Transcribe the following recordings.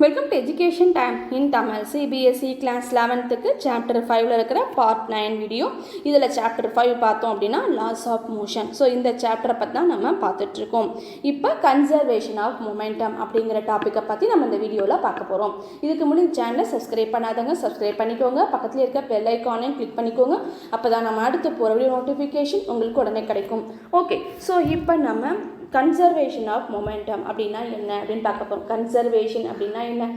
Welcome to education time in Tamil. CBSE class 11க்கு chapter 5ல் இருக்கிற பார்ட் 9 வீடியோ. இதில் சாப்டர் 5 பார்த்தோம் அப்படின்னா லாஸ் ஆஃப் மோஷன். ஸோ இந்த சாப்டரை பற்றி தான் நம்ம பார்த்துட்ருக்கோம். இப்போ கன்சர்வேஷன் ஆஃப் மொமெண்டம் அப்படிங்கிற டாப்பிக்கை பற்றி நம்ம இந்த வீடியோவில் பார்க்க போகிறோம். இதுக்கு முன்னாடி சேனலை சப்ஸ்கிரைப் பண்ணாதவங்க சப்ஸ்கிரைப் பண்ணிக்கோங்க. பக்கத்தில் இருக்க பெல் ஐக்கானையும் கிளிக் பண்ணிக்கோங்க. அப்போ தான் நம்ம அடுத்து போகிற வீடியோ நோட்டிஃபிகேஷன் உங்களுக்கு உடனே கிடைக்கும். ஓகே, ஸோ இப்போ நம்ம கன்சர்வேஷன் ஆஃப் மொமெண்டம் அப்படின்னா என்ன அப்படின்னு பார்க்க போகிறோம். கன்சர்வேஷன் அப்படின்னா என்ன?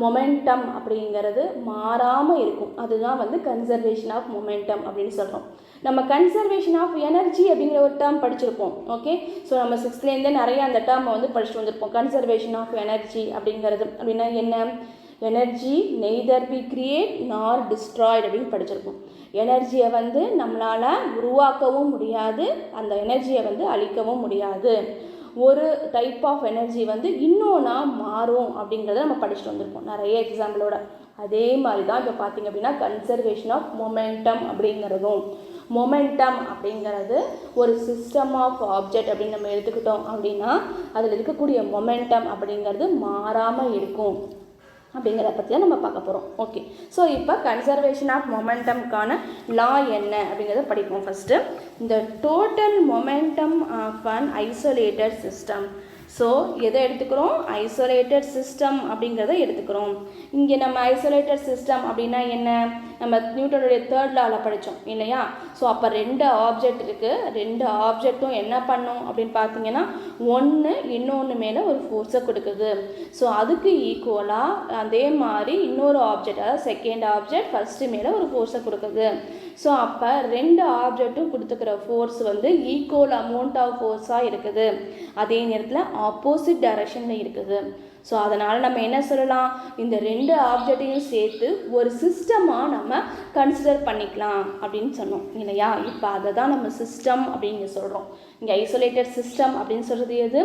மொமெண்டம் அப்படிங்கிறது மாறாமல் இருக்கும், அதுதான் கன்சர்வேஷன் ஆஃப் மொமெண்டம் அப்படின்னு சொல்கிறோம். நம்ம கன்சர்வேஷன் ஆஃப் எனர்ஜி அப்படிங்கிற ஒரு டேர்ம் படிச்சிருப்போம். ஓகே, ஸோ நம்ம 6th நிறைய அந்த டேர்மை படிச்சுட்டு வந்திருப்போம். கன்சர்வேஷன் ஆஃப் எனர்ஜி அப்படிங்கிறது அப்படின்னா என்ன? எனர்ஜி நெய்தர் பி கிரியேட் நார் டிஸ்ட்ராய்டு அப்படின்னு படிச்சிருப்போம். எனர்ஜியை நம்மளால் உருவாக்கவும் முடியாது, அந்த எனர்ஜியை அழிக்கவும் முடியாது. ஒரு டைப் ஆஃப் எனர்ஜி இன்னொன்னா மாறும் அப்படிங்கிறத நம்ம படிச்சுட்டு வந்திருப்போம் நிறைய எக்ஸாம்பிளோட. அதே மாதிரி தான் இப்போ பார்த்திங்க அப்படின்னா கன்சர்வேஷன் ஆஃப் மொமெண்டம் அப்படிங்கிறதும். மொமெண்டம் அப்படிங்கிறது ஒரு சிஸ்டம் ஆஃப் ஆப்ஜெக்ட் அப்படின்னு நம்ம எடுத்துக்கிட்டோம் அப்படின்னா அதில் இருக்கக்கூடிய மொமெண்டம் அப்படிங்கிறது மாறாமல் இருக்கும் அப்படிங்கிறத பற்றி தான் நம்ம பார்க்க போகிறோம். ஓகே, ஸோ இப்போ கன்சர்வேஷன் ஆஃப் மொமெண்டம்க்கான லா என்ன அப்படிங்கிறத படிப்போம். ஃபஸ்ட்டு, இந்த total momentum of an isolated system. So எதை எடுத்துக்கிறோம்? ஐசோலேட்டட் சிஸ்டம் அப்படிங்கிறத எடுத்துக்கிறோம். இங்கே நம்ம ஐசோலேட்டட் சிஸ்டம் அப்படின்னா என்ன? நம்ம நியூட்டனுடைய 3rd லாவில் படித்தோம் இல்லையா? ஸோ அப்போ 2 ஆப்ஜெக்ட் இருக்குது. 2 ஆப்ஜெக்ட்டும் என்ன பண்ணும் அப்படின்னு பார்த்தீங்கன்னா, ஒன்று இன்னொன்று மேலே ஒரு ஃபோர்ஸை கொடுக்குது. ஸோ அதுக்கு ஈக்குவலாக அதே மாதிரி இன்னொரு ஆப்ஜெக்ட், அதாவது செகண்ட் ஆப்ஜெக்ட் ஃபஸ்ட்டு மேலே ஒரு ஃபோர்ஸை கொடுக்குது. ஸோ அப்போ 2 ஆப்ஜெக்ட்டும் கொடுத்துக்கிற ஃபோர்ஸ் ஈக்குவல் அமௌண்ட் ஆஃப் ஃபோர்ஸாக இருக்குது, அதே நேரத்தில் ஆப்போசிட் டைரக்ஷனில் இருக்குது. ஸோ அதனால் நம்ம என்ன சொல்லலாம்? இந்த 2 ஆப்ஜெக்டையும் சேர்த்து ஒரு சிஸ்டமாக நம்ம கன்சிடர் பண்ணிக்கலாம் அப்படின்னு சொன்னோம் இல்லையா? இப்போ அதை தான் நம்ம சிஸ்டம் அப்படின்னு சொல்கிறோம். இங்கே ஐசோலேட்டட் சிஸ்டம் அப்படின்னு சொல்கிறது எது?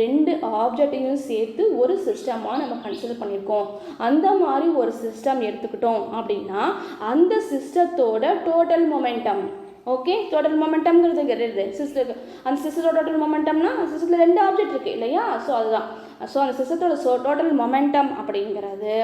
2 ஆப்ஜெக்டையும் சேர்த்து ஒரு சிஸ்டமாக நம்ம கன்சிடர் பண்ணியிருக்கோம். அந்த மாதிரி ஒரு சிஸ்டம் எடுத்துக்கிட்டோம் அப்படின்னா அந்த சிஸ்டத்தோட டோட்டல் மொமெண்டம். ஓகே, டோட்டல் மொமெண்டம்ங்கிறது அந்த சிஸ்டத்தோட டோட்டல் மொமெண்டம்னா சிஸ்டத்தில் 2 ஆப்ஜெக்ட் இருக்குது இல்லையா? ஸோ அதுதான். ஸோ அந்த சிஸ்டத்தோட டோட்டல் மொமெண்டம் அப்படிங்கிறது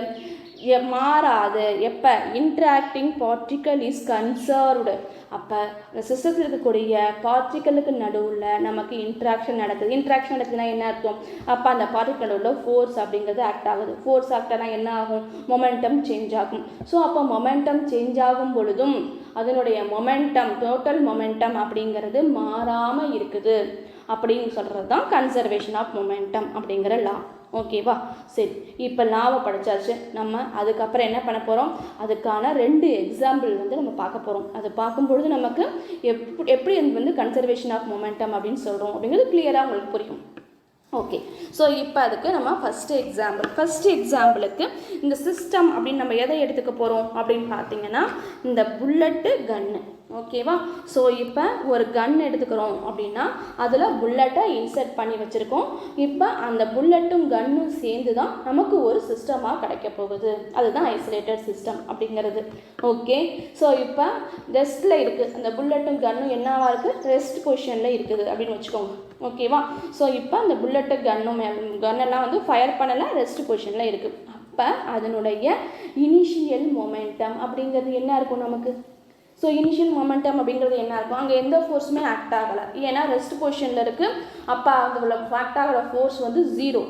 மாறாது. எப்போ? Interacting particle is conserved. அப்போ அந்த சிஸ்டத்தில் இருக்கக்கூடிய பார்ட்டிக்கலுக்கு நடுவில் நமக்கு இன்ட்ராக்ஷன் நடக்குது. இன்ட்ராக்ஷன் நடக்குதுன்னா என்ன அர்த்தம்? அப்போ அந்த பார்ட்டிக்கல் நடுவில் ஃபோர்ஸ் அப்படிங்கிறது ஆக்ட் ஆகுது. ஃபோர்ஸ் ஆக்டானா என்ன ஆகும்? மொமெண்டம் சேஞ்ச் ஆகும். ஸோ அப்போ மொமெண்டம் சேஞ்ச் ஆகும் பொழுதும் அதனுடைய மொமெண்டம், டோட்டல் மொமெண்டம் அப்படிங்கிறது மாறாமல் இருக்குது அப்படின்னு சொல்கிறது தான் கன்சர்வேஷன் ஆஃப் மொமெண்டம் அப்படிங்கிற லா. ஓகேவா? சரி, இப்போ லாவை படித்தாச்சு. நம்ம அதுக்கப்புறம் என்ன பண்ண போகிறோம்? அதுக்கான 2 எக்ஸாம்பிள் நம்ம பார்க்க போகிறோம். அதை பார்க்கும்பொழுது நமக்கு எப்படி கன்சர்வேஷன் ஆஃப் மொமெண்டம் அப்படின்னு சொல்கிறோம் அப்படிங்கிறது கிளியராக உங்களுக்கு புரியும். ஓகே, ஸோ இப்போ அதுக்கு நம்ம ஃபஸ்ட்டு எக்ஸாம்பிளுக்கு இந்த சிஸ்டம் அப்படின்னு நம்ம எதை எடுத்துக்க போகிறோம் அப்படின்னு பார்த்தீங்கன்னா இந்த புல்லட்டு கன்னு. ஓகேவா? ஸோ இப்போ ஒரு கன் எடுத்துக்கிறோம் அப்படின்னா அதில் புல்லட்டை இன்சர்ட் பண்ணி வச்சுருக்கோம். இப்போ அந்த புல்லட்டும் கன்னும் சேர்ந்து தான் நமக்கு ஒரு சிஸ்டமாக கிடைக்க போகுது. அதுதான் ஐசோலேட்டட் சிஸ்டம் அப்படிங்கிறது. ஓகே, ஸோ இப்போ ரெஸ்ட்டில் இருக்குது. அந்த புல்லட்டும் கன்னும் என்னவாக இருக்குது? ரெஸ்ட் பொசிஷனில் இருக்குது அப்படின்னு வச்சுக்கோங்க. ஓகேவா? ஸோ இப்போ அந்த புல்லட்டு கன்னெல்லாம் ஃபயர் பண்ணலை, ரெஸ்ட் பொசிஷனில் இருக்குது. அப்போ அதனுடைய இனிஷியல் மொமெண்டம் அப்படிங்கிறது என்ன இருக்கும் நமக்கு? ஸோ இனிஷியல் மொமெண்டம் அப்படிங்கிறது என்ன இருக்கும்? அங்கே எந்த ஃபோர்ஸுமே ஆக்ட் ஆகலை, ஏன்னா ரெஸ்ட் பொசிஷனில் இருக்குது. அப்போ அதில் ஆக்ட் ஆகிற ஃபோர்ஸ் 0.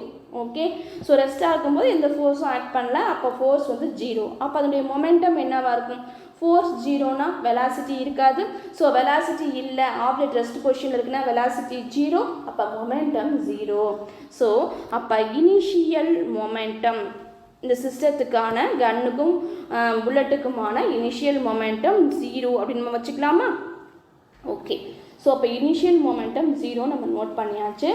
ஓகே, ஸோ ரெஸ்ட்டாக இருக்கும்போது எந்த ஃபோர்ஸும் ஆக்ட் பண்ணல, அப்போ ஃபோர்ஸ் 0. அப்போ அதனுடைய மொமெண்டம் என்னவாக இருக்கும்? ஃபோர்ஸ் 0னா வெலாசிட்டி இருக்காது. ஸோ வெலாசிட்டி இல்லை, ஆப்ஜெக்ட் ரெஸ்ட் பொசிஷனில் இருக்குன்னா வெலாசிட்டி 0, அப்போ மொமெண்டம் 0. ஸோ அப்போ இனிஷியல் மொமெண்டம் இந்த சிஸ்டத்துக்கான கன்னுக்கும் புல்லட்டுக்குமான இனிஷியல் மொமெண்டம் 0 அப்படின்னு நம்ம வச்சுக்கலாமா? ஓகே, ஸோ அப்போ இனிஷியல் மொமெண்டம் 0 நம்ம நோட் பண்ணியாச்சு.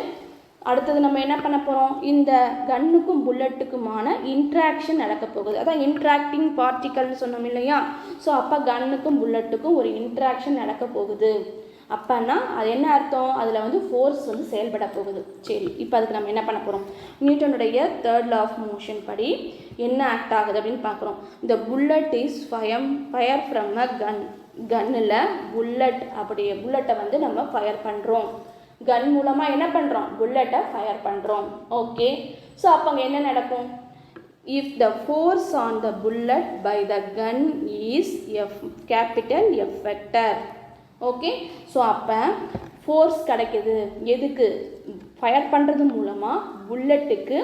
அடுத்தது நம்ம என்ன பண்ண போகிறோம்? இந்த கன்னுக்கும் புல்லட்டுக்குமான இன்ட்ராக்ஷன் நடக்க போகுது. அதான் இன்ட்ராக்டிங் பார்ட்டிக்கல்னு சொன்னோம் இல்லையா? ஸோ அப்போ கன்னுக்கும் புல்லட்டுக்கும் ஒரு இன்ட்ராக்ஷன் நடக்க போகுது. அப்போன்னா அது என்ன அர்த்தம்? அதில் ஃபோர்ஸ் செயல்பட போகுது. சரி, இப்போ அதுக்கு நம்ம என்ன பண்ண போகிறோம்? நியூட்டனுடைய 3rd லா ஆஃப் மோஷன் படி என்ன ஆக்ட் ஆகுது அப்படின்னு பார்க்குறோம். இந்த bullet is fire from a கன்னில் புல்லட்டை நம்ம ஃபயர் பண்ணுறோம். கன் மூலமாக என்ன பண்ணுறோம்? புல்லட்டை ஃபயர் பண்ணுறோம். ஓகே, ஸோ அப்போ அங்கே என்ன நடக்கும்? if the force on the bullet by the gun is capital F vector. Okay, so அப்போ ஃபோர்ஸ் கிடைக்கிது எதுக்கு, ஃபயர் பண்ணுறது மூலமாக புல்லட்டுக்கு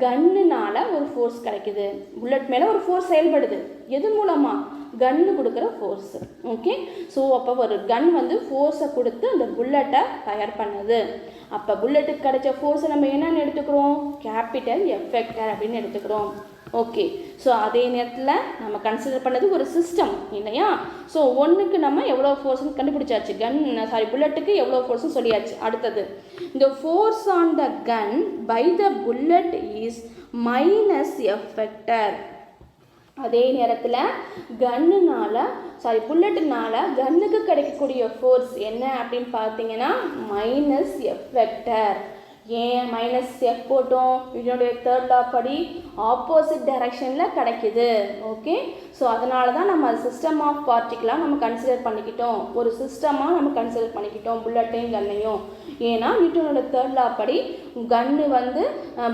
கன்னுனால் ஒரு ஃபோர்ஸ் கிடைக்கிது, புல்லட் மேலே ஒரு ஃபோர்ஸ் செயல்படுது, எது மூலமாக, கன்னு கொடுக்குற ஃபோர்ஸு. ஓகே, ஸோ அப்போ ஒரு கன் வந்து ஃபோர்ஸை கொடுத்து அந்த புல்லட்டை ஃபயர் பண்ணுது. அப்போ புல்லட்டுக்கு கிடைச்ச ஃபோர்ஸை நம்ம என்னென்னு எடுத்துக்கிறோம், கேபிட்டல் F vector அப்படின்னு எடுத்துக்கிறோம். ஓகே, ஸோ அதே நேரத்தில் நம்ம கன்சிடர் பண்ணது ஒரு சிஸ்டம் இல்லையா. ஸோ ஒன்றுக்கு நம்ம எவ்வளோ ஃபோர்ஸ்ன்னு கண்டுபிடிச்சாச்சு, புல்லட்டுக்கு எவ்வளோ ஃபோர்ஸ்ன்னு சொல்லியாச்சு. அடுத்தது, இந்த force on the gun by the bullet is minus F vector. அதே நேரத்தில் புல்லட்டுனால கன்னுக்கு கிடைக்கக்கூடிய ஃபோர்ஸ் என்ன அப்படின்னு பார்த்தீங்கன்னா மைனஸ் F vector. ஏன் மைனஸ் F போட்டோம், இதனுடைய தேர்ட் லா படி ஆப்போசிட் டைரக்ஷனில் கிடைக்குது. ஓகே, ஸோ அதனால தான் நம்ம சிஸ்டம் ஆஃப் பார்ட்டிக்கலாக நம்ம கன்சிடர் பண்ணிக்கிட்டோம், ஒரு சிஸ்டமாக நம்ம கன்சிடர் பண்ணிக்கிட்டோம் புல்லட்டையும் கன்னையும். ஏன்னா நியூட்டனோட தேர்ட் லா படி கன்னு வந்து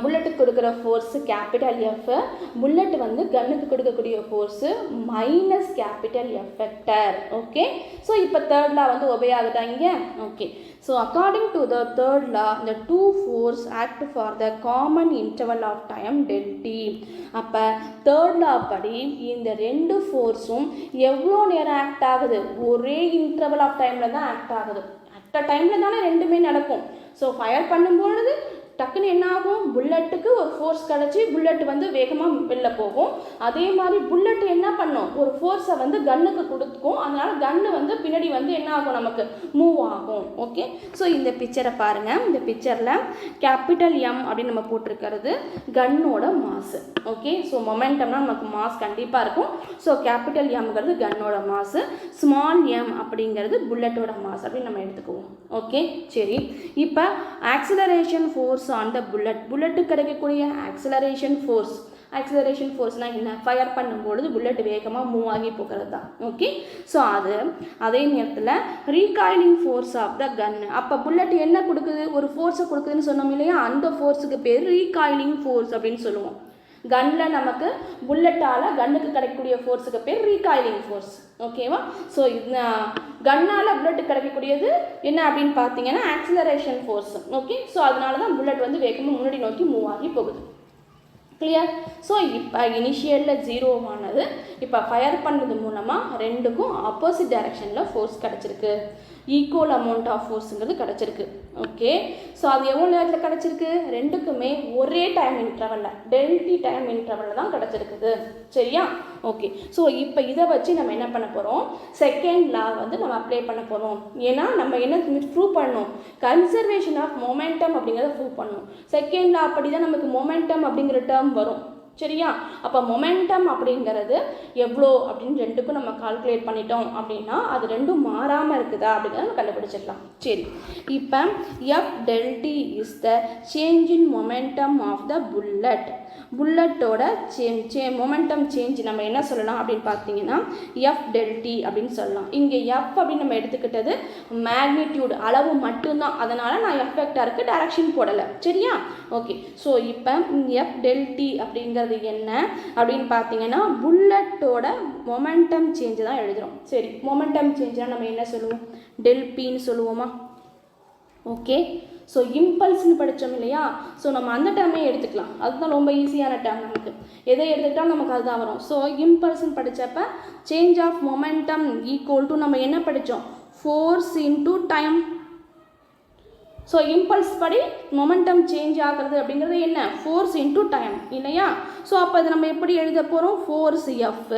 புல்லட்டுக்கு கொடுக்குற ஃபோர்ஸு கேபிட்டல் F, புல்லட் வந்து கன்னுக்கு கொடுக்கக்கூடிய force minus capital F vector. Okay, so இப்போ தேர்ட் லா வந்து ஒபே ஆகுதா இங்கே. Okay, so according to the third law the two force act for the common interval of time del t. அப்போ third law படி இந்த ரெண்டு ஃபோர்ஸும் எவ்வளோ நேரம் ஆக்ட் ஆகுது, ஒரே இன்டர்வல் ஆஃப் டைமில் தான் ஆக்ட் ஆகுது. அட் டைமில் தானே ரெண்டுமே நடக்கும். ஸோ ஃபயர் பண்ணும்பொழுது டக்குன்னு என்ன ஆகும், புல்லட்டுக்கு ஒரு ஃபோர்ஸ் கிடச்சி புல்லட் வந்து வேகமாக வெளில போகும். அதே மாதிரி புல்லட் என்ன பண்ணும், ஒரு ஃபோர்ஸை வந்து கன்னுக்கு கொடுக்கும், அதனால் கன்னு வந்து பின்னாடி வந்து என்ன ஆகும், நமக்கு மூவ் ஆகும். ஓகே, ஸோ இந்த பிக்சரை பாருங்கள். இந்த பிக்சரில் கேபிட்டல் M அப்படின்னு நம்ம போட்டிருக்கிறது கன்னோட மாசு. ஓகே, ஸோ மொமெண்டம்னா நமக்கு மாஸ் கண்டிப்பாக இருக்கும். ஸோ கேபிட்டல் Mங்கிறது கன்னோட மாசு, ஸ்மால் m அப்படிங்கிறது புல்லட்டோட மாஸ் அப்படின்னு நம்ம எடுத்துக்குவோம். ஓகே, சரி. இப்போ acceleration force on the bullet கிடைக்கக்கூடிய ஆக்சிலரேஷன் ஃபோர்ஸ்னால் என்ன, ஃபயர் பண்ணும்பொழுது புல்லட் வேகமாக மூவ் ஆகி போகிறது தான். ஓகே, ஸோ அதே நேரத்தில் ரீகாயிலிங் ஃபோர்ஸ் ஆஃப் த கன். அப்போ புல்லட் என்ன கொடுக்குது, ஒரு ஃபோர்ஸை கொடுக்குதுன்னு சொன்னோம் இல்லையா, அந்த ஃபோர்ஸுக்கு பேர் ரீகாயிலிங் ஃபோர்ஸ் அப்படின்னு சொல்லுவோம். கன்னில் நமக்கு புல்லட்டால் கன்னுக்கு கிடைக்கக்கூடிய ஃபோர்ஸுக்கு பேர் ரீகாயிலிங் ஃபோர்ஸ். ஓகேவா, ஸோ கன்னால் புல்லட்டுக்கு கிடைக்கக்கூடியது என்ன அப்படின்னு பார்த்தீங்கன்னா ஆக்சிலரேஷன் ஃபோர்ஸ். ஓகே, ஸோ அதனால தான் புல்லட் வந்து வேகமாக முன்னாடி நோக்கி மூவ் ஆகி போகுது. கிளியர். ஸோ இப்போ இனிஷியலில் ஜீரோவானது இப்போ ஃபயர் பண்ணது மூலமாக ரெண்டுக்கும் ஆப்போசிட் டைரக்ஷனில் ஃபோர்ஸ் கிடச்சிருக்கு, ஈக்குவல் அமௌண்ட் ஆஃப் ஃபோர்ஸுங்கிறது கிடச்சிருக்கு. ஓகே, ஸோ அது எவ்வளோ நேரத்தில் கிடச்சிருக்கு, ரெண்டுக்குமே ஒரே டைம் இன்டர்வலில் டெல்டி டைம் இன்டர்வலில் தான் கிடச்சிருக்குது. சரியா, ஓகே. ஸோ இப்போ இதை வச்சு நம்ம என்ன பண்ண போகிறோம், செகண்ட் லா வந்து நம்ம அப்ளை பண்ண போகிறோம். ஏன்னா நம்ம என்ன ப்ரூவ் பண்ணணும், கன்சர்வேஷன் ஆஃப் மொமெண்டம் அப்படிங்கிறத ப்ரூவ் பண்ணணும். செகண்ட் லா அப்படி தான் நமக்கு மொமெண்டம் அப்படிங்கிற டேர்ம் வரும். சரியா, அப்போ மொமெண்டம் அப்படிங்கிறது எவ்வளோ அப்படின்னு ரெண்டுக்கும் நம்ம கால்குலேட் பண்ணிட்டோம் அப்படின்னா அது ரெண்டும் மாறாமல் இருக்குதா அப்படிங்கிறத நம்ம கண்டுபிடிச்சிடலாம். சரி, இப்போ F del t is the change in momentum of the புல்லட்டோட மொமெண்டம் சேஞ்ச் நம்ம என்ன சொல்லலாம் அப்படின்னு பார்த்தீங்கன்னா எஃப் டெல் டி அப்படின்னு சொல்லலாம். இங்கே எஃப் அப்படின்னு நம்ம எடுத்துக்கிட்டது மேக்னிடியூட் அளவு மட்டும்தான், அதனால் நான் எஃப் வெக்டாருக்கு டைரக்ஷன் போடலை. சரியா, ஓகே. ஸோ இப்போ எஃப் டெல் டி அப்படிங்கிறது என்ன அப்படின்னு பார்த்தீங்கன்னா புல்லட்டோட மொமெண்டம் சேஞ்ச் தான் எழுதுகிறோம். சரி, மொமெண்டம் சேஞ்ச்னால் நம்ம என்ன சொல்லுவோம், டெல் பின்னு சொல்லுவோமா. ஓகே, ஸோ இம்பல்ஸ்னு படித்தோம் இல்லையா, ஸோ நம்ம அந்த டேர்மே எடுத்துக்கலாம், அதுதான் ரொம்ப ஈஸியான டேர்ம். நமக்கு எதை எடுத்துக்கிட்டாலும் நமக்கு அதுதான் வரும். ஸோ இம்பல்ஸ்னு படித்தப்ப change of momentum equal to நம்ம என்ன படித்தோம், force into time. So impulse படி மொமெண்டம் சேஞ்ச் ஆகிறது அப்படிங்கிறது என்ன, ஃபோர்ஸ் இன்டூ டைம் இல்லையா. ஸோ அப்போ இதை நம்ம எப்படி எழுத போகிறோம், ஃபோர்ஸ் எஃப்,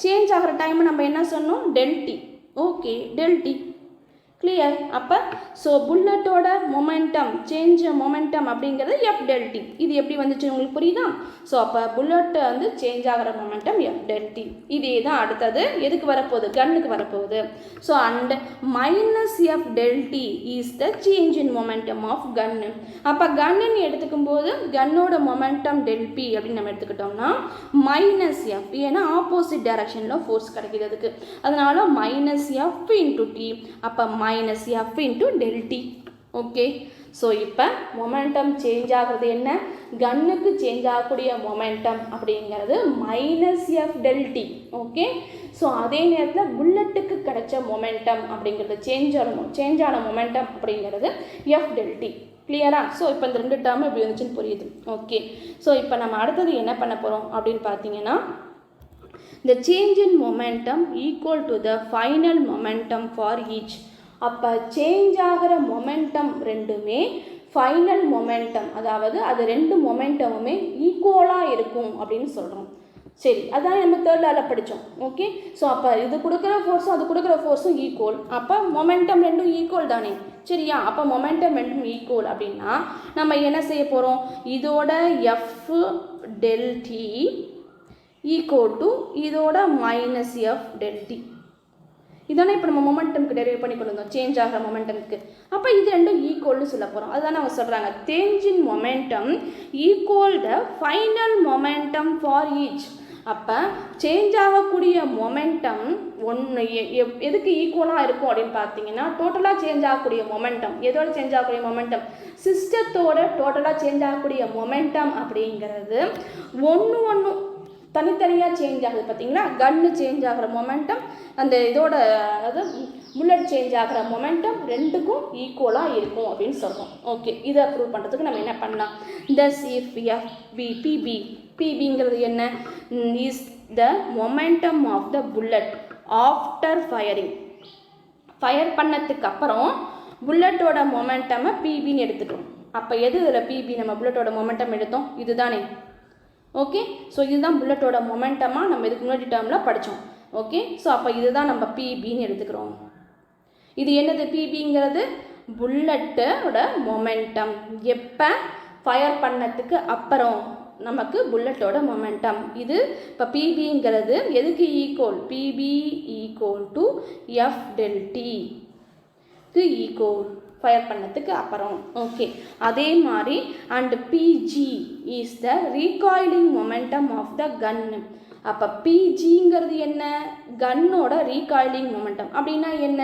சேஞ்ச் ஆகிற டைம் நம்ம என்ன சொன்னோம், டெல்டி. Okay, del t. கிளியர். அப்போ ஸோ புல்லட்டோட மொமெண்டம் மொமெண்டம் அப்படிங்கிறது எஃப் டெல்டி. இது எப்படி வந்துச்சு உங்களுக்கு புரியுதா. ஸோ அப்போ புல்லட்டை வந்து சேஞ்ச் ஆகிற மொமெண்டம் எஃப் டெல்டி. இதே தான் அடுத்தது எதுக்கு வரப்போகுது, கன்னுக்கு வரப்போகுது. So and minus F del t is the change in momentum of gun. அப்போ கன்னுன்னு எடுத்துக்கும் போது கன்னோட மொமெண்டம் டெல்பி அப்படின்னு நம்ம எடுத்துக்கிட்டோம்னா மைனஸ் எஃப், ஏன்னா ஆப்போசிட் டைரக்ஷனில் ஃபோர்ஸ் கிடைக்கிது அதுக்கு, அதனால மைனஸ் எஃப் இன்டூ டி. அப்போ minus f into del t. Okay, so இப்போ மொமெண்டம் சேஞ்ச் ஆகிறது என்ன, கன்னுக்கு சேஞ்ச் ஆகக்கூடிய மொமெண்டம் அப்படிங்கிறது -f del t. Okay, so அதே நேரத்தில் புல்லட்டுக்கு கிடைச்ச மொமெண்டம் அப்படிங்கிறது சேஞ்ச் ஆன மொமெண்டம் அப்படிங்கிறது f del t. கிளியரா? ஸோ இப்போ இந்த ரெண்டு டேர்ம் எப்படி வந்துச்சுன்னு புரியுது. ஓகே, ஸோ இப்போ நம்ம அடுத்தது என்ன பண்ண போகிறோம் அப்படின்னு பார்த்தீங்கன்னா, the change in momentum equal to the final momentum for each. அப்போ சேஞ்ச் ஆகிற மொமெண்டம் ரெண்டுமே ஃபைனல் மொமெண்டம், அதாவது அது ரெண்டு மொமெண்டமுமே ஈக்குவலாக இருக்கும் அப்படின்னு சொல்கிறோம். சரி, அதான் நம்ம தேர்ட் லால படித்தோம். ஓகே, ஸோ அப்போ இது கொடுக்குற ஃபோர்ஸும் அது கொடுக்குற ஃபோர்ஸும் ஈக்குவல், அப்போ மொமெண்டம் ரெண்டும் ஈக்குவல் தானே. சரியா? அப்போ மொமெண்டம் ரெண்டும் ஈக்குவல் அப்படின்னா நம்ம என்ன செய்ய போகிறோம், இதோட f del t equal to இதோட -f del t. இதானே இப்போ நம்ம மொமெண்டம்க்கு டெரைவ் பண்ணி கொண்டு வந்தோம், சேஞ்ச் ஆகிற மொமெண்டம்க்கு. அப்போ இது ரெண்டும் ஈக்குவல்னு சொல்ல போகிறோம். அதுதானே அவங்க சொல்கிறாங்க, change in momentum equal the final momentum for each. அப்போ சேஞ்ச் ஆகக்கூடிய மொமெண்டம் ஒன்று எதுக்கு ஈக்குவலாக இருக்கும் அப்படின்னு பார்த்தீங்கன்னா, டோட்டலாக சேஞ்ச் ஆகக்கூடிய மொமெண்டம், எதோட சேஞ்ச் ஆகக்கூடிய மொமெண்டம், சிஸ்டத்தோட டோட்டலாக சேஞ்ச் ஆகக்கூடிய மொமெண்டம் அப்படிங்கிறது ஒன்று தனித்தனியாக சேஞ்ச் ஆகுது. பார்த்தீங்களா, கன்னு சேஞ்ச் ஆகிற மொமெண்டம் அந்த இதோட, அதாவது புல்லட் சேஞ்ச் ஆகிற மொமெண்டம் ரெண்டுக்கும் ஈக்குவலாக இருக்கும் அப்படின்னு சொல்கிறோம். ஓகே, இதை ப்ரூவ் பண்ணுறதுக்கு நம்ம என்ன பண்ணலாம், தஸ் இஃப் பிபிங்கிறது என்ன, is the momentum of the bullet after firing. Fire பண்ணதுக்கு அப்புறம் புல்லட்டோட மொமெண்டமை பிபின்னு எடுத்துக்கிறோம். அப்போ எது இதில் பிபி, நம்ம புல்லட்டோட மொமெண்டம் எடுத்தோம் இதுதானே. ஓகே, ஸோ இதுதான் புல்லட்டோட மொமெண்டமாக நம்ம இதுக்கு முன்னாடி டேர்மில் படித்தோம். ஓகே, ஸோ அப்போ இதுதான் நம்ம பிபின்னு எடுத்துக்கிறோம். இது என்னது, பிபிங்கிறது புல்லட்டோட மொமெண்டம் எப்போ ஃபயர் பண்ணதுக்கு அப்புறம் நமக்கு புல்லட்டோட மொமெண்டம். இது இப்போ பிபிங்கிறது எதுக்கு equal, P B equal to F del t equal fire பண்ணதுக்கு அப்புறம். ஓகே, அதே மாதிரி and P G is the recoiling momentum of the gun. அப்போ பிஜிங்கிறது என்ன, கன்னோட ரீகாயிலிங் மொமெண்டம். அப்படின்னா என்ன,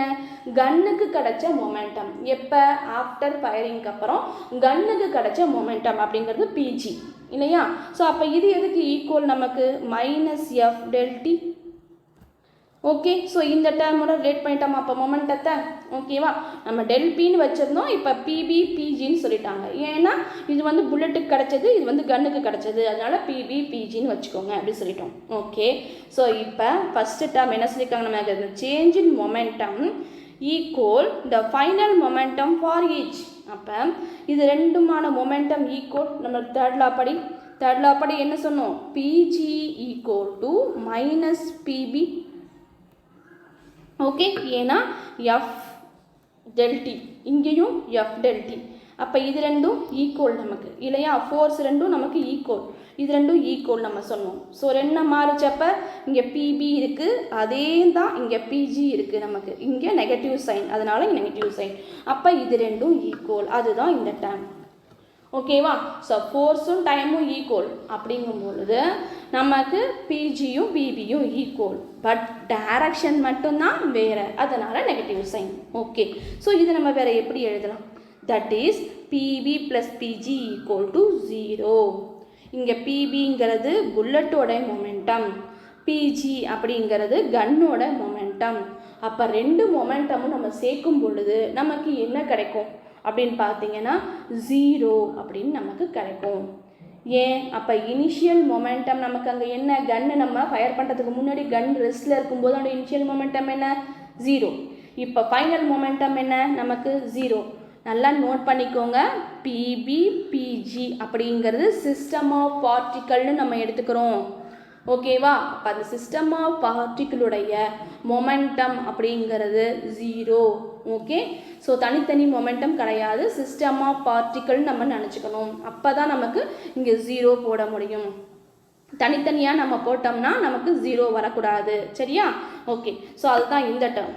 கன்னுக்கு கிடைச்ச மொமெண்டம் எப்போ, ஆஃப்டர் ஃபயரிங்க்கு அப்புறம் கன்னுக்கு கிடைச்ச மொமெண்டம் அப்படிங்கிறது பிஜி இல்லையா. ஸோ அப்போ இது எதுக்கு ஈக்குவல் நமக்கு, -f del t. Okay, so இந்த டேர்மோட ரிலேட் பண்ணிட்டோமா அப்போ மொமெண்டத்தை. ஓகேவா, நம்ம டெல்பின்னு வச்சுருந்தோம், இப்போ பிபி பிஜின்னு சொல்லிட்டாங்க. ஏன்னா இது வந்து புல்லட்டுக்கு கிடச்சது, இது வந்து கன்னுக்கு கிடச்சது, அதனால் பிபி பிஜின்னு வச்சுக்கோங்க அப்படின்னு சொல்லிட்டோம். ஓகே, ஸோ இப்போ ஃபஸ்ட்டு டேர்ம் என்ன சொல்லியிருக்காங்க, நமக்கு change in momentum equal the final momentum for each. அப்போ இது ரெண்டுமான மொமெண்டம் ஈக்குவல், நம்ம தேர்ட் லா படி என்ன சொன்னோம், PG equal to -PB. Okay, ஏன்னா எஃப் del t இங்கேயும் எஃப் del t. அப்போ இது ரெண்டும் ஈக்குவல் நமக்கு இல்லையா, ஃபோர்ஸ் ரெண்டும் நமக்கு ஈக்குவல், இது ரெண்டும் ஈக்குவல் நம்ம சொன்னோம். ஸோ ரெண்டு மாறிச்சப்போ இங்கே பிபி இருக்குது, அதே தான் இங்கே பிஜி இருக்குது, நமக்கு இங்கே நெகட்டிவ் சைன், அதனால் இங்கே நெகட்டிவ் சைன். அப்போ இது ரெண்டும் ஈக்குவல், அதுதான் இந்த டேர்ம். ஓகேவா, ஸோ ஃபோர்ஸும் டைமும் ஈக்குவல் அப்படிங்கும் பொழுது நமக்கு பிஜியும் பிபியும் ஈக்குவல், பட் டைரக்ஷன் மட்டும்தான் வேறு, அதனால் நெகட்டிவ் சைன். ஓகே, ஸோ இது நம்ம வேறு எப்படி எழுதலாம், that is PB plus PG equal to 0. இங்கே பிபிங்கிறது புல்லட்டோட மொமெண்டம், பிஜி அப்படிங்கிறது கன்னோட மொமெண்டம். அப்போ ரெண்டு மொமெண்டமும் நம்ம சேர்க்கும் பொழுது நமக்கு என்ன கிடைக்கும் அப்படின்னு பார்த்தீங்கன்னா 0 அப்படின்னு நமக்கு கிடைக்கும். ஏன், அப்போ இனிஷியல் மொமெண்டம் நமக்கு அங்கே என்ன, கன்னு நம்ம ஃபயர் பண்ணுறதுக்கு முன்னாடி கன் ரெஸ்ட்டில் இருக்கும்போது அந்த இனிஷியல் மொமெண்டம் என்ன 0. இப்போ ஃபைனல் மொமெண்டம் என்ன நமக்கு 0. நல்லா நோட் பண்ணிக்கோங்க, பிபி பிஜி அப்படிங்கிறது சிஸ்டம் ஆஃப் பார்ட்டிக்கல்னு நம்ம எடுத்துக்கிறோம். ஓகேவா, அப்போ அந்த சிஸ்டம் ஆஃப் பார்ட்டிக்கிளுடைய மொமெண்டம் அப்படிங்கிறது 0. ஓகே, ஸோ தனித்தனி மொமெண்டம் கிடையாது, சிஸ்டம் ஆஃப் பார்ட்டிக்கிள் நம்ம நினச்சிக்கணும். அப்போ தான் நமக்கு இங்கே 0 போட முடியும். தனித்தனியாக நம்ம போட்டோம்னா நமக்கு 0 வரக்கூடாது. சரியா, ஓகே, ஸோ அதுதான் இந்த டேர்ம்.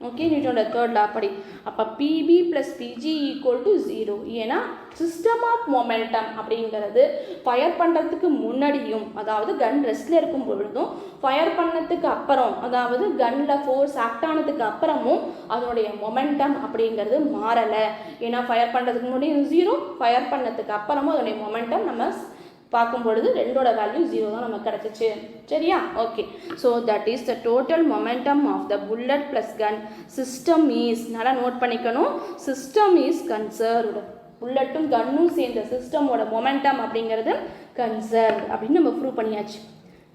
ஓகே, நியூட்டனோட தேர்ட் லா படி. அப்போ PB + PG = 0. ஏன்னா சிஸ்டம் ஆஃப் மொமெண்டம் அப்படிங்கிறது ஃபயர் பண்ணுறதுக்கு முன்னாடியும், அதாவது கன் ரெஸ்ட்டில் இருக்கும் பொழுதும், ஃபயர் பண்ணதுக்கு அப்புறம், அதாவது கன்னில் ஃபோர்ஸ் ஆக்ட் ஆனதுக்கு அப்புறமும் அதனுடைய மொமெண்டம் அப்படிங்கிறது மாறலை. ஏன்னா ஃபயர் பண்ணுறதுக்கு முன்னாடியும் 0, ஃபயர் பண்ணதுக்கு அப்புறமும் அதனுடைய மொமெண்டம் நம்ம பார்க்கும் பொழுது ரெண்டோட வேல்யூ 0 தான் நமக்கு கிடச்சிச்சு. சரியா? Okay. So that is the total momentum of the bullet plus gun system is, நல்லா நோட் பண்ணிக்கணும், சிஸ்டம் இஸ் கன்சர்வ்டு. புல்லட்டும் கன்னும் சேர்ந்த சிஸ்டமோட மொமெண்டம் அப்படிங்கிறது கன்சர்வ்டு அப்படின்னு நம்ம ப்ரூவ் பண்ணியாச்சு.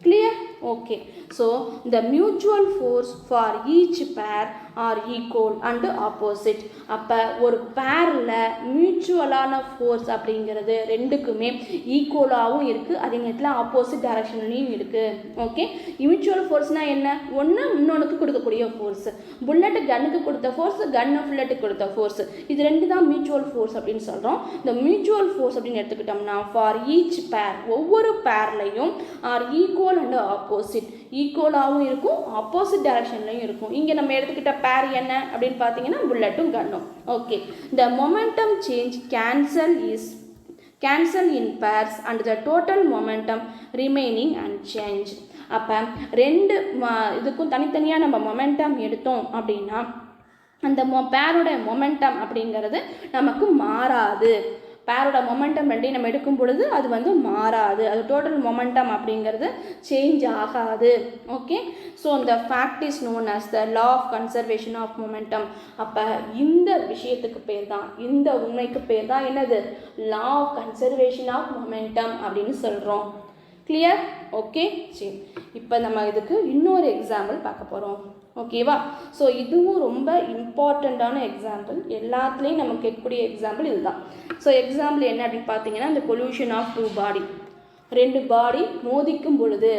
clear? okay. So the mutual force for each pair are equal and opposite. அப்போ ஒரு பேரில் மியூச்சுவலான ஃபோர்ஸ் அப்படிங்கிறது ரெண்டுக்குமே ஈக்குவலாகவும் இருக்குது, அதே நேரத்தில் ஆப்போசிட் டைரக்ஷன்லையும் இருக்குது. ஓகே, மியூச்சுவல் ஃபோர்ஸ்னால் என்ன? ஒன்று இன்னொன்றுக்கு கொடுக்கக்கூடிய ஃபோர்ஸ். புல்லட்டு கன்னுக்கு கொடுத்த ஃபோர்ஸ், கன்னு புல்லட்டுக்கு கொடுத்த ஃபோர்ஸ், இது ரெண்டு தான் மியூச்சுவல் ஃபோர்ஸ் அப்படின்னு சொல்கிறோம். இந்த மியூச்சுவல் ஃபோர்ஸ் அப்படின்னு எடுத்துக்கிட்டோம்னா ஃபார் ஈச் பேர், ஒவ்வொரு பேர்லையும் ஆர் ஈக்குவல் அண்ட் ஆப்போசிட், ஈக்குவலாகவும் இருக்கும், ஆப்போசிட் டைரக்ஷன்லையும் இருக்கும். இங்கே நம்ம எடுத்துக்கிட்ட பேர் என்ன அப்படின்னு பார்த்தீங்கன்னா புல்லட்டும் கன்னும். Okay, the momentum change cancel in pairs and the total momentum remaining unchanged. அப்போ ரெண்டு இதுக்கும் தனித்தனியாக நம்ம மொமெண்டம் எடுத்தோம் அப்படின்னா அந்த பேரோட மொமெண்டம் அப்படிங்கிறது நமக்கு மாறாது. பேரோட மொமெண்டம் ரெண்டையும் நம்ம எடுக்கும் பொழுது அது வந்து மாறாது, அது டோட்டல் மொமெண்டம் அப்படிங்கிறது சேஞ்ச் ஆகாது. ஓகே, ஸோ இந்த fact is known as the law of conservation of momentum. அப்போ இந்த விஷயத்துக்கு பேர் தான், இந்த உண்மைக்கு பேர் தான் என்னது? Law of conservation of momentum அப்படின்னு சொல்கிறோம். கிளியர்? ஓகே, சரி. இப்போ நம்ம இதுக்கு இன்னொரு எக்ஸாம்பிள் பார்க்க போகிறோம். ஓகேவா? ஸோ இதுவும் ரொம்ப இம்பார்ட்டண்ட்டான எக்ஸாம்பிள், எல்லாத்துலேயும் நம்ம கேட்கக்கூடிய எக்ஸாம்பிள் இதுதான். ஸோ எக்ஸாம்பிள் என்ன அப்படின்னு பார்த்தீங்கன்னா, இந்த கொல்யூஷன் ஆஃப் டூ பாடி, ரெண்டு பாடி மோதிக்கும் பொழுது.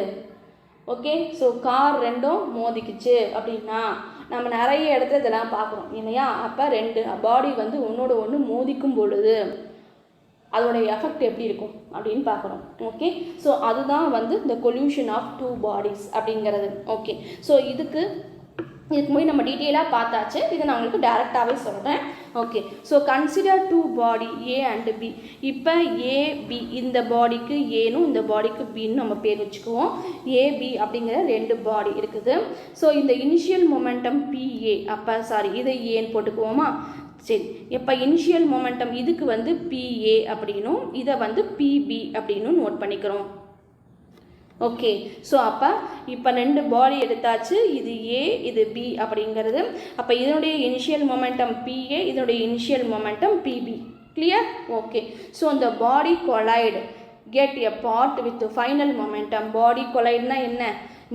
ஓகே, ஸோ கார் ரெண்டும் மோதிக்குச்சு அப்படின்னா நம்ம நிறைய இடத்துல இதெல்லாம் பார்க்குறோம் இல்லையா? அப்போ ரெண்டு பாடி வந்து ஒன்றோட ஒன்று மோதிக்கும் பொழுது அதோடைய எஃபெக்ட் எப்படி இருக்கும் அப்படின்னு பார்க்குறோம். ஓகே, ஸோ அதுதான் வந்து இந்த கொல்யூஷன் ஆஃப் டூ பாடிஸ் அப்படிங்கிறது. ஓகே, ஸோ இதுக்கு முன்னாடி நம்ம டீட்டெயிலாக பார்த்தாச்சு, இதை நான் உங்களுக்கு டேரெக்டாகவே சொல்கிறேன். Okay, so consider two body A and B. இப்போ ஏபி, இந்த பாடிக்கு ஏனும் இந்த பாடிக்கு பின்னு நம்ம பேர் வச்சுக்குவோம். ஏபி அப்படிங்கிற ரெண்டு பாடி இருக்குது. ஸோ இந்த இனிஷியல் மொமெண்டம் பிஏ, அப்போ சாரி இதை ஏன்னு போட்டுக்குவோமா? சரி, இப்போ இனிஷியல் மொமெண்டம் இதுக்கு வந்து பிஏ அப்படின்னும் இதை வந்து பிபி அப்படின்னு நோட் பண்ணிக்கிறோம். ஓகே, ஸோ அப்போ இப்போ ரெண்டு பாடி எடுத்தாச்சு, இது ஏ இது பி அப்படிங்கிறது. அப்போ இதனுடைய இனிஷியல் மொமெண்டம் பிஏ, இதனுடைய initial momentum P B. Clear? Okay, so இந்த body collide get a part with final momentum. Body கொலைடுனா என்ன?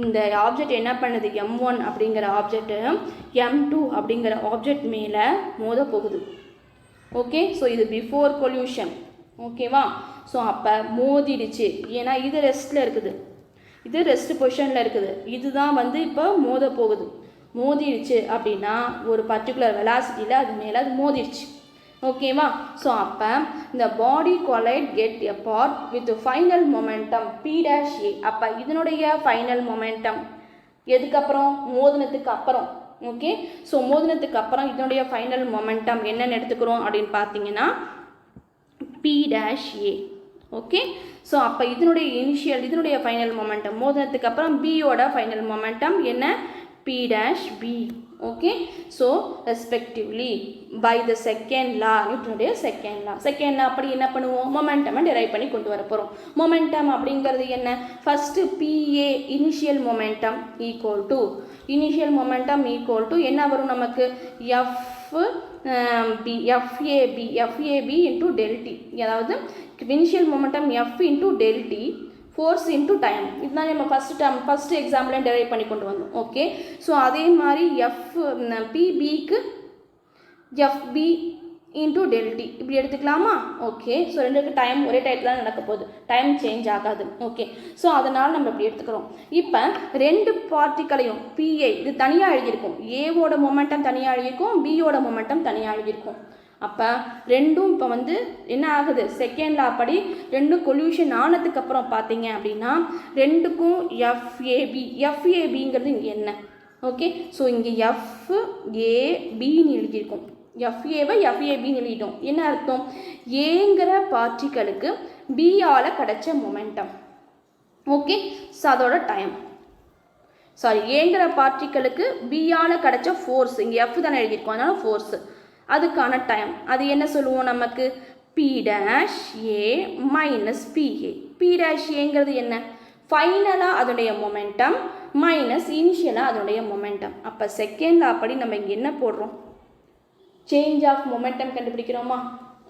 இந்த ஆப்ஜெக்ட் என்ன பண்ணுது? M1 அப்படிங்கிற ஆப்ஜெக்ட்டு M2 அப்படிங்கிற ஆப்ஜெக்ட் மேலே மோத போகுது. ஓகே, ஸோ இது பிஃபோர் கொல்யூஷன். ஓகேவா? ஸோ அப்போ மோதிடுச்சு, ஏன்னா இது ரெஸ்ட்டில் இருக்குது, இது ரெஸ்ட் பொசிஷனில் இருக்குது, இதுதான் வந்து இப்போ மோத போகுது. மோதிடுச்சு அப்படின்னா ஒரு பர்டிகுலர் வெலாசிட்டியில் அது மேலே அது மோதிடுச்சு. ஓகேவா? ஸோ அப்போ இந்த body collide get a part with final momentum P'(A). அப்போ இதனுடைய ஃபைனல் மொமெண்டம் எதுக்கப்புறம்? மோதினத்துக்கு அப்புறம். ஓகே, ஸோ மோதினத்துக்கு அப்புறம் இதனுடைய ஃபைனல் மொமெண்டம் என்னென்னு எடுத்துக்கிறோம் அப்படின்னு பார்த்தீங்கன்னா P'(A). ஓகே, ஸோ அப்போ இதனுடைய ஃபைனல் மொமெண்டம் மோதினத்துக்கு அப்புறம் பியோட ஃபைனல் மொமெண்டம் என்ன? P'(B). Okay, so respectively by the second law, நியூட்டனுடைய செகண்ட் லா அப்படி என்ன பண்ணுவோம்? மொமெண்டமை டிரைவ் பண்ணி கொண்டு வர போகிறோம். மொமெண்டம் அப்படிங்கிறது என்ன? First PA initial momentum equal to என்ன வரும் நமக்கு? எஃப்ஏபி இன்டூ டெல்டி, அதாவது initial momentum F into del T force into time. இதுதான் நம்ம ஃபஸ்ட்டு எக்ஸாம்பிள் டெரைவ் பண்ணி கொண்டு வந்தோம். ஓகே, ஸோ அதே மாதிரி பிபிக்கு எஃப்பி இன்டூ டெல்டி இப்படி எடுத்துக்கலாமா? ஓகே, ஸோ ரெண்டுக்கு டைம் ஒரே டைப் தான் நடக்க போகுது, டைம் சேஞ்ச் ஆகாது. ஓகே, ஸோ அதனால் நம்ம இப்படி எடுத்துக்கிறோம். இப்போ ரெண்டு பார்ட்டிகளையும் பிஏ இது தனியாக எழுதியிருக்கும், ஏவோட மொமெண்டம் தனியாக எழுதியிருக்கும், பியோட மொமெண்டம் தனியாக எழுதியிருக்கும். அப்போ ரெண்டும் இப்போ வந்து என்ன ஆகுது? செகண்ட் லா படி ரெண்டும் கொல்யூஷன் ஆனதுக்கப்புறம் பார்த்தீங்க அப்படின்னா ரெண்டுக்கும் எஃப்ஏபிங்கிறது இங்கே என்ன? ஓகே. ஸோ இங்கே FABன்னு எழுதியிருக்கோம். FAவை FABன்னு எழுதிட்டோம். என்ன அர்த்தம்? ஏங்கிற பார்ட்டிகளுக்கு பியால் கிடைச்ச மொமெண்டம். ஓகே. ஸோ அதோட டைம் ஏங்கிற பார்ட்டிகளுக்கு பியால் கிடைச்ச ஃபோர்ஸ், இங்கே F தானே எழுதியிருக்கோம், அதனால ஃபோர்ஸு, அதுக்கான டைம் அது என்ன சொல்லுவோம் நமக்கு? P' A minus PA. P' Aங்கிறது என்ன? ஃபைனலாக அதனுடைய மொமெண்டம் மைனஸ் இனிஷியலாக அதனுடைய மொமெண்டம். அப்போ செகண்ட் லா படி நம்ம இங்கே என்ன போடுறோம்? சேஞ்ச் ஆஃப் மொமெண்டம் கண்டுபிடிக்கிறோமா?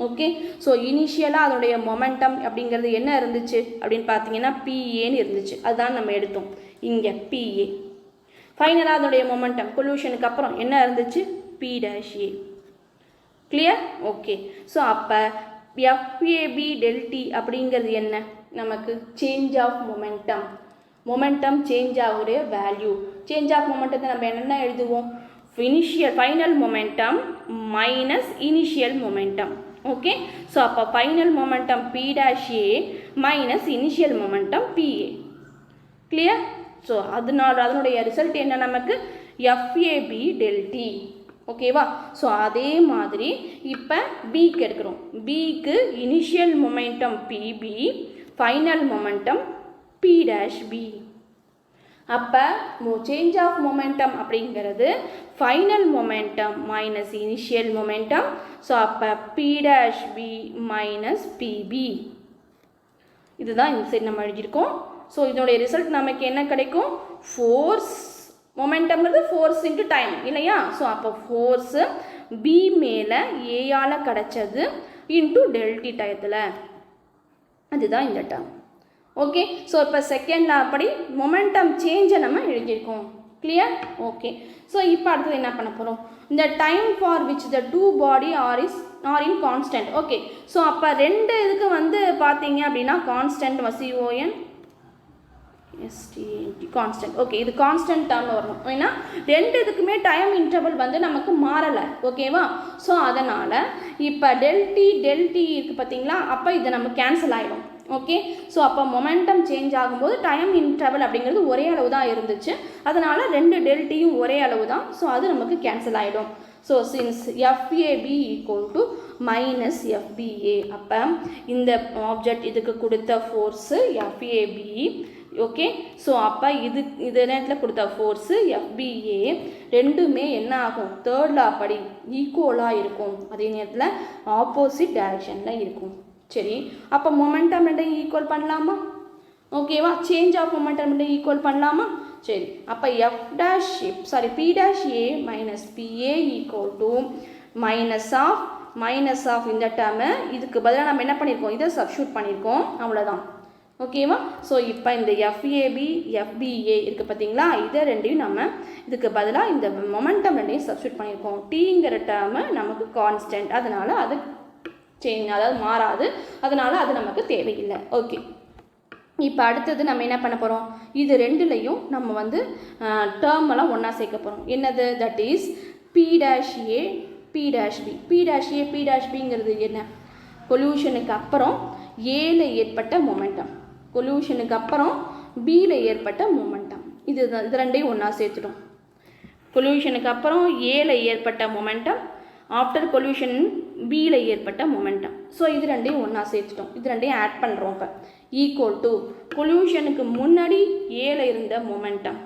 ஓகே. ஸோ இனிஷியலாக அதனுடைய மொமெண்டம் அப்படிங்கிறது என்ன இருந்துச்சு அப்படின்னு பார்த்தீங்கன்னா PAன்னு இருந்துச்சு, அதுதான் நம்ம எடுத்தோம் இங்கே PA. ஃபைனலாக அதனுடைய மொமெண்டம் கொல்யூஷனுக்கு அப்புறம் என்ன இருந்துச்சு? P'. கிளியர்? ஓகே. ஸோ அப்போ FAB∆T அப்படிங்கிறது என்ன? நமக்கு change of momentum. Momentum change ஆகுடைய வேல்யூ. சேஞ்ச் ஆஃப் மொமெண்டத்தை நம்ம என்னென்ன எழுதுவோம்? Final momentum minus initial momentum. Okay. So அப்போ final momentum P' minus initial momentum PA. Clear? So அதனுடைய ரிசல்ட் என்ன நமக்கு? FAB∆T. ஓகேவா? ஸோ அதே மாதிரி இப்போ பிக்கு எடுக்கிறோம். பிக்கு initial momentum PB, final momentum P'B. அப்போ சேஞ்ச் ஆஃப் மொமெண்டம் அப்படிங்கிறது final momentum minus initial momentum. So அப்போ P'B மைனஸ் PB. இதுதான் இந்த சைடு நம்ம எழுதியிருக்கோம். ஸோ இதனுடைய ரிசல்ட் நமக்கு என்ன கிடைக்கும்? ஃபோர்ஸ், மொமெண்டம்ங்கிறது ஃபோர்ஸ் இன்ட்டு டைம் இல்லையா? ஸோ அப்போ ஃபோர்ஸு பி மேலே ஏயால் கிடச்சது இன்ட்டு ∆T டயத்தில், அதுதான் இந்த டேர்ம். ஓகே. ஸோ இப்போ செகண்ட் லா படி மொமெண்டம் சேஞ்சை நம்ம எழுதியிருக்கோம். கிளியர்? ஓகே. ஸோ இப்போ அடுத்தது என்ன பண்ண போகிறோம்? இந்த time for which the two body are in constant. Okay. So அப்போ ரெண்டு இதுக்கு வந்து பார்த்தீங்க அப்படின்னா constant CON STNT constant. Okay. இது கான்ஸ்டன்ட் டேர்ம்னு வரணும். ஏன்னா ரெண்டு இதுக்குமே டைம் இன்டர்வல் வந்து நமக்கு மாறலை. ஓகேவா? ஸோ அதனால் இப்போ ∆T இருக்குது பார்த்தீங்களா? அப்போ இதை நம்ம கேன்சல் ஆகிடும். ஓகே. ஸோ அப்போ மொமெண்டம் சேஞ்ச் ஆகும்போது டைம் இன்டர்வல் அப்படிங்கிறது ஒரே அளவு தான் இருந்துச்சு, அதனால் ரெண்டு ∆Tயும் ஒரே அளவு தான். ஸோ அது நமக்கு கேன்சல் ஆகிடும். So since FAB = minus FBA, அப்போ இந்த ஆப்ஜெக்ட் இதுக்கு கொடுத்த ஃபோர்ஸு FAB. ஓகே. ஸோ அப்போ இது நேரத்தில் கொடுத்த ஃபோர்ஸு FBA ரெண்டுமே என்ன ஆகும்? தேர்ட் லா படி ஈக்குவலாக இருக்கும், அதே நேரத்தில் ஆப்போசிட் டைரக்ஷனில் இருக்கும். சரி. அப்போ மொமெண்டம் ரெண்டையும் ஈக்குவல் பண்ணலாமா? ஓகேவா? சேஞ்ச் ஆஃப் மொமெண்டம் ரெண்டையும் ஈக்குவல் பண்ணலாமா? சரி. அப்போ P'A minus PA = minus of இந்த டேர்மு இதுக்கு பதிலாக நம்ம என்ன பண்ணியிருக்கோம்? இதை சப்ஸ்டியூட் பண்ணியிருக்கோம், அவ்வளோதான். ஓகேவா? ஸோ இப்போ இந்த FAB FBA இருக்குது பார்த்தீங்களா? இதை ரெண்டையும் நம்ம இதுக்கு பதிலாக இந்த மொமெண்டம் ரெண்டையும் சப்ஸ்டியூட் பண்ணியிருக்கோம். Tங்கிற டேர்மு நமக்கு கான்ஸ்டன்ட், அதனால் அது அதாவது மாறாது, அதனால் அது நமக்கு தேவையில்லை. ஓகே. இப்போ அடுத்தது நம்ம என்ன பண்ண போகிறோம்? இது ரெண்டுலேயும் நம்ம வந்து டேர்மெல்லாம் ஒன்றா சேர்க்க போகிறோம். என்னது? That is P'(A) P'(B). P'(A) என்ன? கொல்யூஷனுக்கு அப்புறம் ஏல ஏற்பட்ட மொமெண்டம், கொல்யூஷனுக்கு அப்புறம் பியில் ஏற்பட்ட மொமெண்டம், இது ரெண்டையும் ஒன்றா சேர்த்துட்டோம். கொல்யூஷனுக்கு அப்புறம் ஏல ஏற்பட்ட மொமெண்டம், ஆஃப்டர் கொல்யூஷன் பியில் ஏற்பட்ட மொமெண்டம். ஸோ இது ரெண்டையும் ஒன்றா சேர்த்துட்டோம். இது ரெண்டையும் ஆட் பண்ணுறோம். இப்போ ஈக்குவல் டு கொல்யூஷனுக்கு முன்னாடி ஏல இருந்த மொமெண்டம்,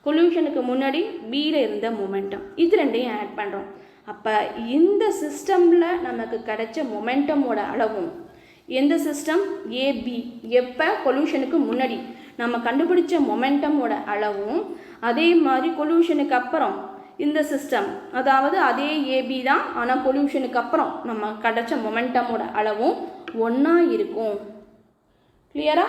கொல்யூஷனுக்கு முன்னாடி பியில் இருந்த மொமெண்டம், இது ரெண்டையும் ஆட் பண்ணுறோம். அப்போ இந்த சிஸ்டமில் நமக்கு கிடைச்ச மொமெண்டமோட அளவும், எந்த சிஸ்டம்? AB, எப்போ? கொல்யூஷனுக்கு முன்னாடி நம்ம கண்டுபிடிச்ச மொமெண்டமோட அளவும், அதே மாதிரி கொல்யூஷனுக்கு அப்புறம் இந்த சிஸ்டம், அதாவது அதே AB தான், ஆனால் பொல்யூஷனுக்கு அப்புறம் நம்ம கிடைச்ச மொமெண்டமோட அளவும் ஒன்றா இருக்கும். கிளியரா?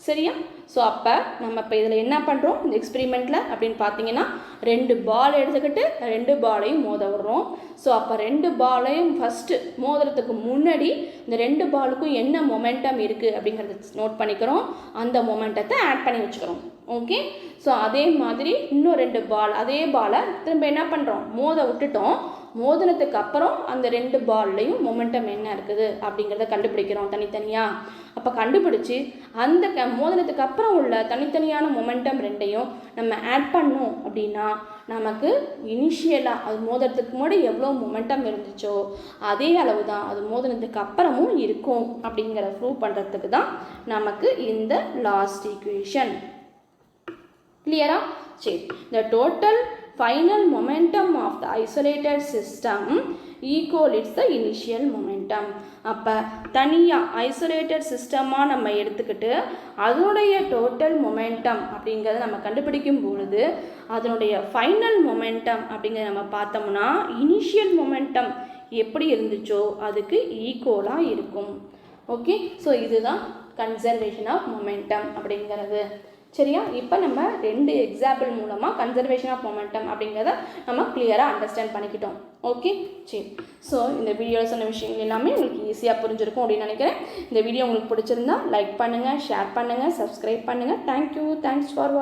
சரியா? ஸோ அப்போ நம்ம இப்போ இதில் என்ன பண்ணுறோம் இந்த எக்ஸ்பெரிமெண்ட்டில் அப்படின்னு பார்த்தீங்கன்னா, ரெண்டு பால் எடுத்துக்கிட்டு ரெண்டு பாலையும் மோத விடுறோம். ஸோ அப்போ ரெண்டு பாலையும் ஃபஸ்ட்டு மோதுறதுக்கு முன்னாடி இந்த ரெண்டு பாலுக்கும் என்ன மொமெண்டம் இருக்குது அப்படிங்கிறத நோட் பண்ணிக்கிறோம், அந்த மொமெண்டத்தை ஆட் பண்ணி வச்சுக்கிறோம். ஓகே. ஸோ அதே மாதிரி இன்னும் ரெண்டு பால், அதே பாலை திரும்ப என்ன பண்ணுறோம், மோத விட்டுட்டோம். மோதினத்துக்கு அப்புறம் அந்த 2 பால்லையும் மொமெண்டம் என்ன இருக்குது அப்படிங்கிறத கண்டுபிடிக்கிறோம் தனித்தனியாக. அப்போ கண்டுபிடிச்சி அந்த மோதினத்துக்கு அப்புறம் உள்ள தனித்தனியான மொமெண்டம் 2ஐயும் நம்ம ஆட் பண்ணோம் அப்படின்னா நமக்கு இனிஷியலாக அது மோதிரத்துக்கு முன்னாடி எவ்வளோ மொமெண்டம் இருந்துச்சோ அதே அளவு தான் அது மோதினத்துக்கு அப்புறமும் இருக்கும் அப்படிங்கிற ப்ரூவ் பண்ணுறதுக்கு தான் நமக்கு இந்த லாஸ்ட் ஈக்குவேஷன். கிளியரா? சரி, the total final momentum of the isolated system equal its the initial momentum. அப்போ தனியாக ஐசோலேட்டட் சிஸ்டமாக நம்ம எடுத்துக்கிட்டு அதனுடைய டோட்டல் மொமெண்டம் அப்படிங்கிறத நம்ம கண்டுபிடிக்கும் பொழுது அதனுடைய ஃபைனல் மொமெண்டம் அப்படிங்கிறத நம்ம பார்த்தோம்னா இனிஷியல் மொமெண்டம் எப்படி இருந்துச்சோ அதுக்கு ஈக்குவலாக இருக்கும். ஓகே, ஸோ இதுதான் கன்சர்வேஷன் ஆஃப் மொமெண்டம் அப்படிங்கிறது. சரியா? இப்போ நம்ம 2 எக்ஸாம்பிள் மூலமாக கன்சர்வேஷன் ஆஃப் மொமெண்டம் அப்படிங்கிறத நம்ம கிளியராக அண்டர்ஸ்டாண்ட் பண்ணிக்கிட்டோம். ஓகே, சரி. ஸோ இந்த வீடியோவில் சொன்ன விஷயங்கள் எல்லாமே உங்களுக்கு ஈஸியாக புரிஞ்சிருக்கும் அப்படின்னு நினைக்கிறேன். இந்த வீடியோ உங்களுக்கு பிடிச்சிருந்தா லைக் பண்ணுங்கள், ஷேர் பண்ணுங்கள், சப்ஸ்கிரைப் பண்ணுங்கள். தேங்க்யூ. தேங்க்ஸ் ஃபார் வாட்சிங்.